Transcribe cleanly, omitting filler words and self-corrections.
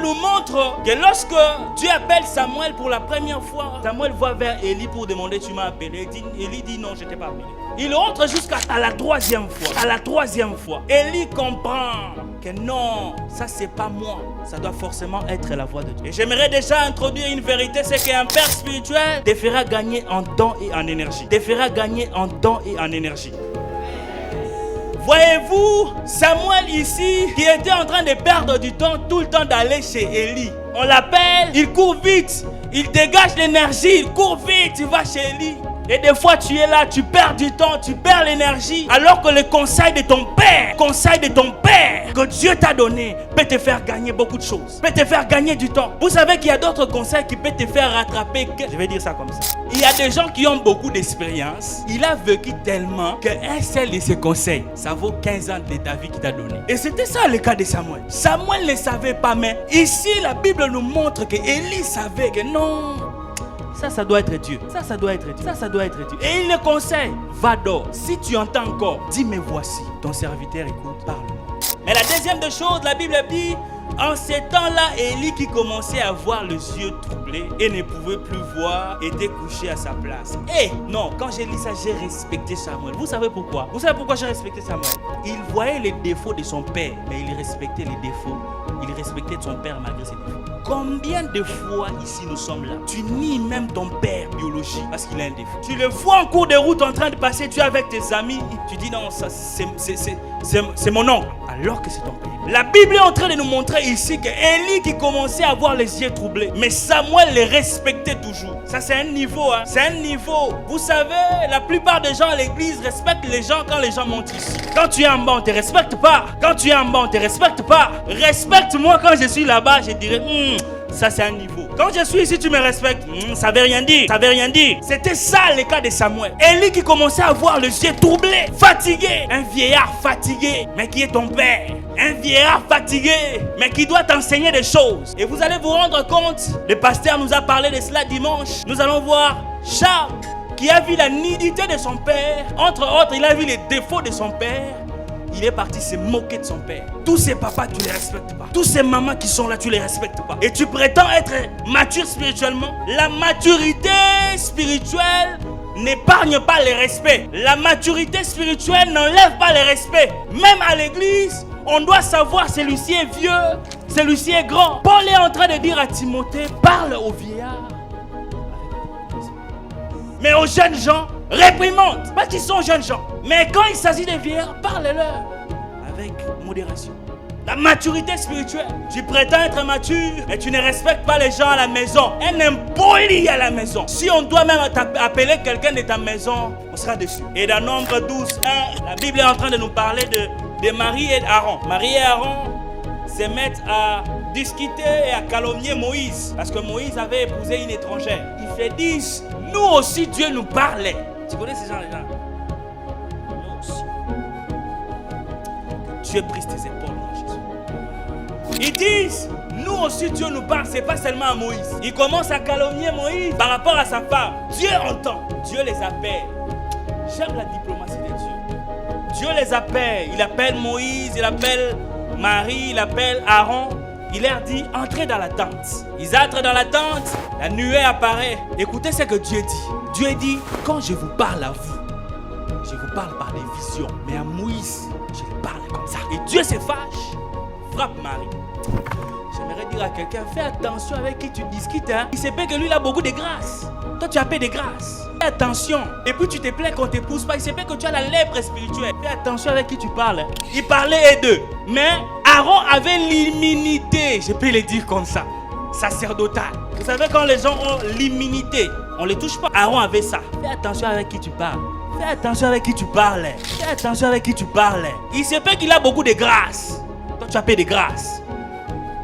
nous montre que lorsque Dieu appelle Samuel pour la première fois, Samuel va vers Élie pour demander tu m'as appelé. Élie dit non, je t'ai pas appelé. Il rentre jusqu'à la troisième fois. À la troisième fois, Élie comprend que non, ça c'est pas moi. Ça doit forcément être la voix de Dieu. Et j'aimerais déjà introduire une vérité, c'est qu'un père spirituel te fera gagner en dons et en énergie. Te fera gagner en dons et en énergie. Voyez-vous, Samuel ici, qui était en train de perdre du temps, tout le temps d'aller chez Élie. On l'appelle, il court vite, il dégage l'énergie, il court vite, il va chez Élie. Et des fois tu es là, tu perds du temps, tu perds l'énergie, alors que le conseil de ton père, que Dieu t'a donné, peut te faire gagner beaucoup de choses, peut te faire gagner du temps. Vous savez qu'il y a d'autres conseils qui peuvent te faire rattraper, je vais dire ça comme ça. Il y a des gens qui ont beaucoup d'expérience, il a vécu tellement qu'un seul de ses conseils, ça vaut 15 ans de ta vie qu'il t'a donné. Et c'était ça le cas de Samuel. Samuel ne savait pas, mais ici la Bible nous montre que Élie savait que non, ça doit être Dieu. Ça doit être Dieu. Ça doit être Dieu. Et il le conseille. Va d'or. Si tu entends encore, dis mais voici. Ton serviteur écoute, parle-moi. Mais la deuxième des choses, la Bible dit, en ces temps-là, Élie qui commençait à avoir les yeux troublés et ne pouvait plus voir, était couché à sa place. Et non, quand j'ai lu ça, j'ai respecté Samuel. Vous savez pourquoi? Vous savez pourquoi j'ai respecté Samuel? Il voyait les défauts de son père, mais il respectait les défauts. Il respectait son père malgré ses défauts. Combien de fois ici nous sommes là, tu nies même ton père biologique parce qu'il a un défaut. Tu le vois en cours de route en train de passer, tu es avec tes amis, tu dis non, ça c'est mon oncle, alors que c'est ton père. La Bible est en train de nous montrer ici que Élie qui commençait à avoir les yeux troublés, mais Samuel les respectait toujours. Ça c'est un niveau, hein. C'est un niveau. Vous savez, la plupart des gens à l'église respectent les gens quand les gens montent ici. Quand tu es en bas, on ne te respecte pas. Quand tu es en bas, on ne te respecte pas. Respecte-moi quand je suis là-bas, je dirais ça c'est un niveau. Quand je suis ici, tu me respectes. Ça veut rien dire. Ça veut rien dire. C'était ça le cas de Samuel. Élie qui commençait à avoir les yeux troublés, fatigué. Un vieillard fatigué, mais qui est ton père. Un vieillard fatigué, mais qui doit t'enseigner des choses. Et vous allez vous rendre compte, le pasteur nous a parlé de cela dimanche. Nous allons voir Charles qui a vu la nudité de son père. Entre autres, il a vu les défauts de son père. Il est parti se moquer de son père. Tous ces papas, tu les respectes pas. Tous ces mamans qui sont là, tu les respectes pas. Et tu prétends être mature spirituellement. La maturité spirituelle n'épargne pas le respect. La maturité spirituelle n'enlève pas le respect. Même à l'église, on doit savoir celui-ci est vieux, celui-ci est grand. Paul est en train de dire à Timothée, parle aux vieillards. Mais aux jeunes gens, réprimande. Parce qu'ils sont jeunes gens. Mais quand il s'agit des vieillards, parle-leur avec modération. La maturité spirituelle. Tu prétends être mature et tu ne respectes pas les gens à la maison. Un impoli à la maison. Si on doit même appeler quelqu'un de ta maison, on sera déçu. Et dans Nombre 12, 1, la Bible est en train de nous parler de Marie et Aaron. Marie et Aaron se mettent à discuter et à calomnier Moïse. Parce que Moïse avait épousé une étrangère. Ils se disent, nous aussi Dieu nous parlait. Tu connais ces gens-là? Nous aussi. Que Dieu brise tes épaules, mon Jésus. Ils disent, nous aussi Dieu nous parle, c'est pas seulement à Moïse. Ils commencent à calomnier Moïse par rapport à sa femme. Dieu entend, Dieu les appelle. J'aime la diplomatie de Dieu. Dieu les appelle, il appelle Moïse, il appelle Marie, il appelle Aaron. Il leur dit, entrez dans la tente. Ils entrent dans la tente, la nuée apparaît. Écoutez ce que Dieu dit. Dieu dit, quand je vous parle à vous, je vous parle par des visions. Mais à Moïse, je lui parle comme ça. Et Dieu se fâche, frappe Marie. J'aimerais dire à quelqu'un, fais attention avec qui tu discutes. Hein? Il se peut que lui, il a beaucoup de grâce. Toi, tu as peu de grâce. Fais attention. Et puis, tu te plains qu'on ne t'épouse pas. Il se peut que tu as la lèpre spirituelle. Fais attention avec qui tu parles. Il parlait et d'eux. Mais Aaron avait l'immunité, je peux le dire comme ça, sacerdotale. Vous savez, quand les gens ont l'immunité, on ne les touche pas. Aaron avait ça. Fais attention avec qui tu parles. Fais attention avec qui tu parles. Fais attention avec qui tu parles. Il se peut qu'il a beaucoup de grâce. Toi, tu as peu de grâce.